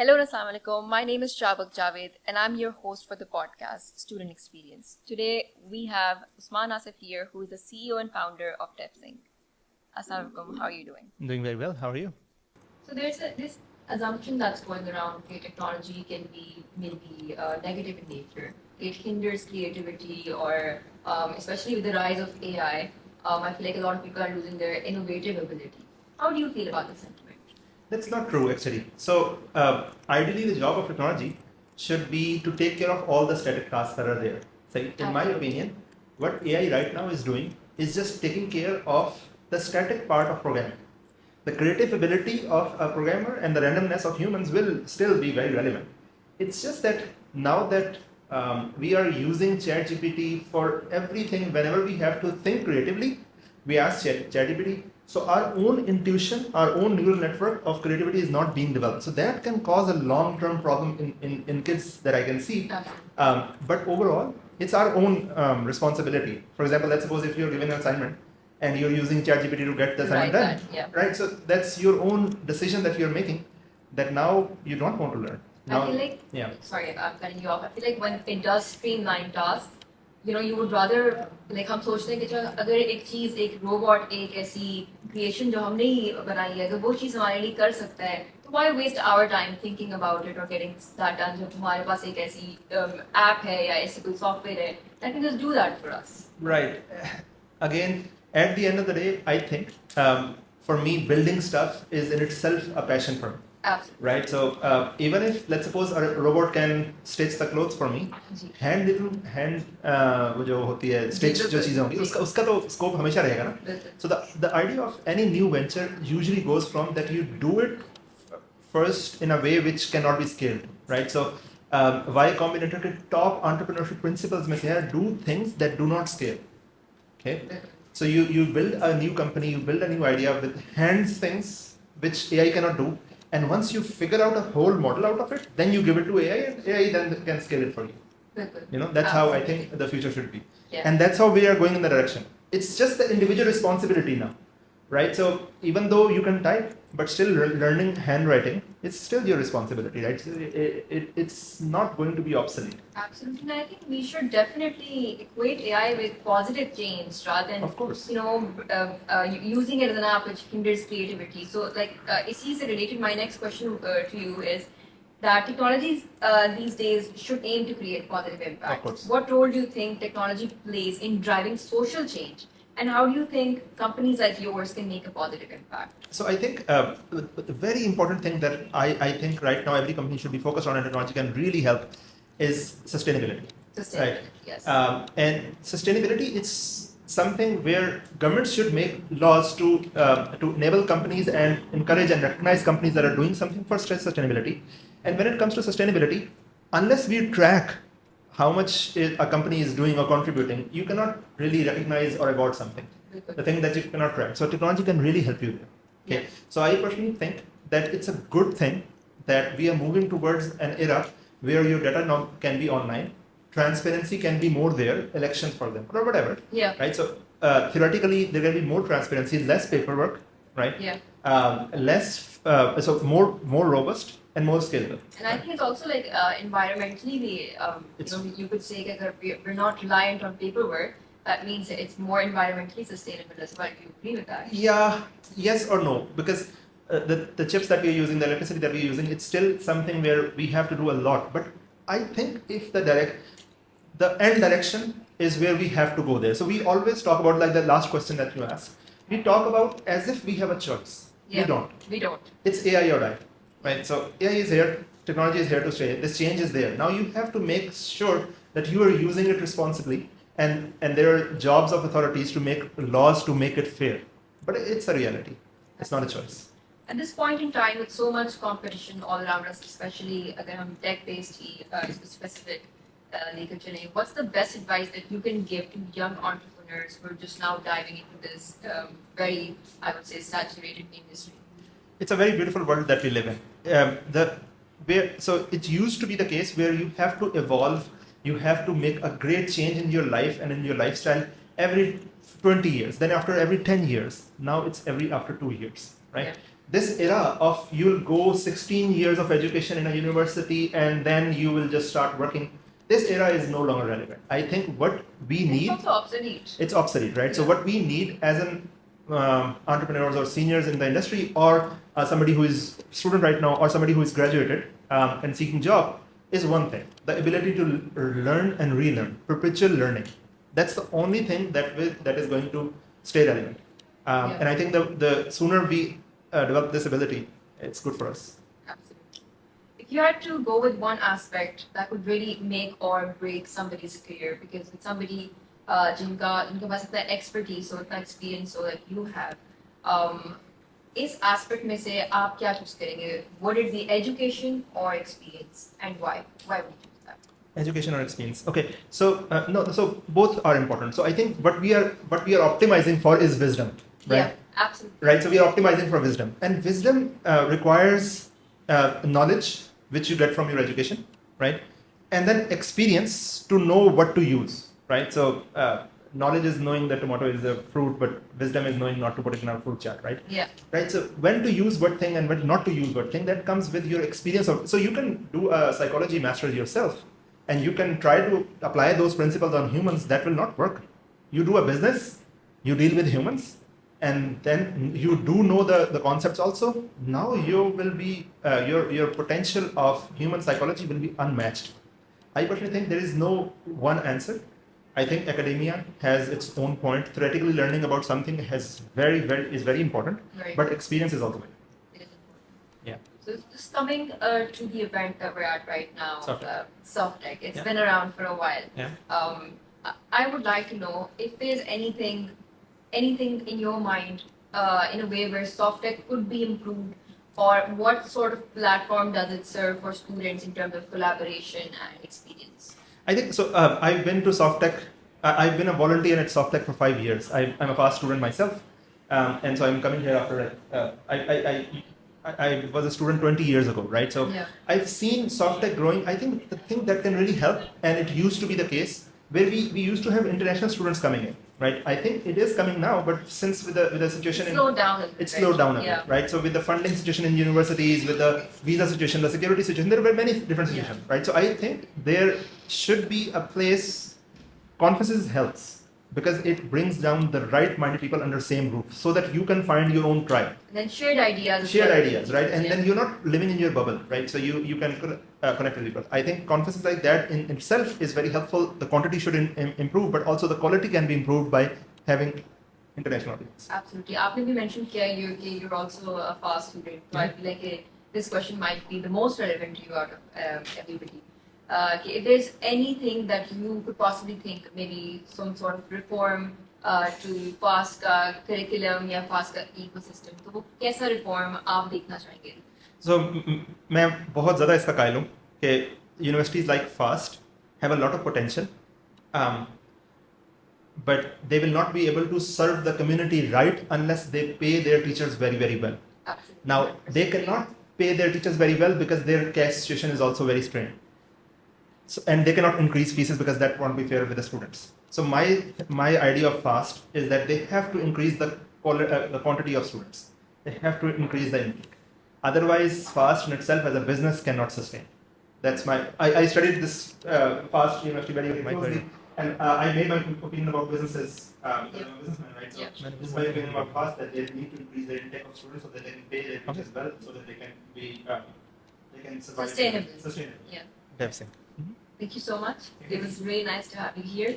Hello and Assalamu alaikum. My name is Shabak Javed and I'm your host for the podcast Student Experience. Today we have Usman Asif here, who is the CEO and founder of Devsinc. Assalamu alaikum. How are you doing? I'm doing very well. How are you? So there's this assumption that's going around that technology can be maybe negative in nature. It hinders creativity or especially with the rise of AI, I feel like a lot of people are losing their innovative ability. How do you feel about this sentiment? That's not true, actually. So, ideally, the job of technology should be to take care of all the static tasks that are there. So, in my opinion, what AI right now is doing is just taking care of the static part of programming. The creative ability of a programmer and the randomness of humans will still be very relevant. It's just that now that we are using ChatGPT for everything, whenever we have to think creatively, we ask ChatGPT. So our own intuition, our own neural network of creativity is not being developed. So that can cause a long-term problem in kids that I can see. But overall, it's our own responsibility. For example, let's suppose if you're given an assignment and you're using ChatGPT to get the assignment done, right? So that's your own decision that you're making that now you don't want to learn. Now, I feel like, sorry, I'm cutting you off. I feel like when it does streamline tasks, you would rather, like हम सोचते हैं कि चलो अगर एक चीज एक robot एक ऐसी क्रिएशन जो हमने ही बनाई है अगर वो चीज हमारे लिए कर सकता है तो why waste our time thinking about it or getting that done जब हमारे पास एक ऐसी ऐप है या ऐसी कोई सॉफ्टवेयर है that can just do that for us. Right. Again, at the end of the day, I think for me, building stuff is in itself a passion for me. Absolutely. Right. So even if let's suppose a robot can stitch the clothes for me, hand वो जो होती है stitch जो चीजें होंगी उसका तो scope हमेशा रहेगा ना. So the idea of any new venture usually goes from that you do it first in a way which cannot be scaled. Right. So Y Combinator के top entrepreneurship principles में से है do things that do not scale. Okay. So you build a new company, you build a new idea with hands things which AI cannot do. And once you figure out a whole model out of it, then you give it to AI and AI then can scale it for you. That's how I think the future should be. Yeah. And that's how we are going in the direction. It's just the individual responsibility now, right? So even though you can type, but still learning handwriting, it's still your responsibility, right? So it's not going to be obsolete. Absolutely. And I think we should definitely equate AI with positive change rather than, Of course. using it as an app which hinders creativity. So, इसी से related, my next question to you is that technologies these days should aim to create positive impact. Of course. What role do you think technology plays in driving social change? And how do you think companies like yours can make a positive impact? So I think the very important thing that I think right now every company should be focused on and technology can really help is sustainability. Sustainability, right? Yes. And sustainability, it's something where governments should make laws to enable companies and encourage and recognize companies that are doing something for sustainability. And when it comes to sustainability, unless we track how much a company is doing or contributing, you cannot really recognize or award something. The thing that you cannot track. So technology can really help you there. Okay. Yeah. So I personally think that it's a good thing that we are moving towards an era where your data now can be online, transparency can be more there, elections for them or whatever. Yeah. Right. So theoretically there can be more transparency, less paperwork, right? Yeah. So more robust and more scalable. And I think it's also like environmentally, you could say that we're not reliant on paperwork. That means it's more environmentally sustainable as well. Do you agree with that? Yeah, yes or no, because the chips that we're using, the electricity that we're using, it's still something where we have to do a lot. But I think if the end direction is where we have to go there. So we always talk about, like the last question that you asked, we talk about as if we have a choice. Yeah, we don't. We don't. It's AI or die, right? So AI is here, technology is here to stay. This change is there. Now you have to make sure that you are using it responsibly. And there are jobs of authorities to make laws to make it fair. But it's a reality. It's not a choice. At this point in time, with so much competition all around us, especially again tech-based specific what's the best advice that you can give to young entrepreneurs who are just now diving into this very, I would say, saturated industry? It's a very beautiful world that we live in. So it used to be the case where you have to evolve. You have to make a great change in your life and in your lifestyle every 20 years. Then after every 10 years. Now it's after 2 years, right? Yeah. this era of you'll go 16 years of education in a university and then you will just start working, this era is no longer relevant. I think what we need... It's also obsolete. It's obsolete, right? Yeah. So what we need as an entrepreneurs or seniors in the industry, or somebody who is student right now, or somebody who is graduated and seeking job, is one thing: the ability to learn and relearn, perpetual learning. That's the only thing that is going to stay relevant. And I think the sooner we develop this ability, it's good for us. Absolutely. If you had to go with one aspect that could really make or break somebody's career, because with somebody जिनके पास इतना expertise और इतना experience हो like you have, इस aspect में से आप क्या choose करेंगे? Would it be education or experience, and why? Why would you choose that? Education or experience? Okay, so no, so both are important. So I think what we are optimizing for is wisdom, right? Yeah, absolutely. Right. So we are optimizing for wisdom, and wisdom requires knowledge which you get from your education, right? And then experience to know what to use, right? So knowledge is knowing that tomato is a fruit, but wisdom is knowing not to put it in a fruit chart, right? Yeah. Right. So when to use what thing and when not to use what thing, that comes with your experience of. So you can do a psychology master's yourself, and you can try to apply those principles on humans. That will not work. You do a business, you deal with humans, and then you do know the concepts also. Now you will be your potential of human psychology will be unmatched. I personally think there is no one answer. I think academia has its own point. Theoretically learning about something is very important, Right. but experience is also very important. It is important. Yeah. So just coming to the event that we're at right now, Softec. Softec. It's Yeah. been around for a while. Yeah. I would like to know if there's anything in your mind in a way where Softec could be improved, or what sort of platform does it serve for students in terms of collaboration and experience? I think so. I've been to Softec. I've been a volunteer at Softec for 5 years. I'm a FAST student myself, and so I'm coming here after. I was a student 20 years ago, right? So Yeah. I've seen Softec growing. I think the thing that can really help, and it used to be the case, where we used to have international students coming in, right? I think it is coming now, but since with the situation It's slowed down a bit. it's slowed down a bit, right? So with the funding situation in universities, with the visa situation, the security situation, there were many different situations, right? So I think there should be a place. Conferences helps because it brings down the right-minded people under the same roof, so that you can find your own tribe. And then shared ideas. Shared ideas, right? And then you're not living in your bubble, right? So you can connect with people. I think conferences like that in itself is very helpful. The quantity should improve, but also the quality can be improved by having international audience. Absolutely. आपने भी mention किया you're also a FAST student. So I feel like this question might be the most relevant to you out of everybody. If there's anything that you could possibly think, maybe some sort of reform to FAST का curriculum या FAST का ecosystem, तो वो कैसा reform आप देखना चाहेंगे? So मैं बहुत ज़्यादा इसका कायल हूँ कि universities like FAST have a lot of potential, but they will not be able to serve the community right unless they pay their teachers very well. Absolutely. Now they cannot pay their teachers very well because their cash situation is also very strained. So, and they cannot increase fees because that won't be fair with the students. So my idea of FAST is that they have to increase the quantity of students. They have to increase the intake. Otherwise, FAST in itself as a business cannot sustain. That's I studied this FAST university very closely, and I made my opinion about businesses. I'm a businessman, right? So this is my opinion about FAST, that they need to increase their intake of students so that they can pay their teachers well, so that they can be they can survive. Sustainable. Sustainable. Yeah. Devsinc. Thank you so much. It was really nice to have you here.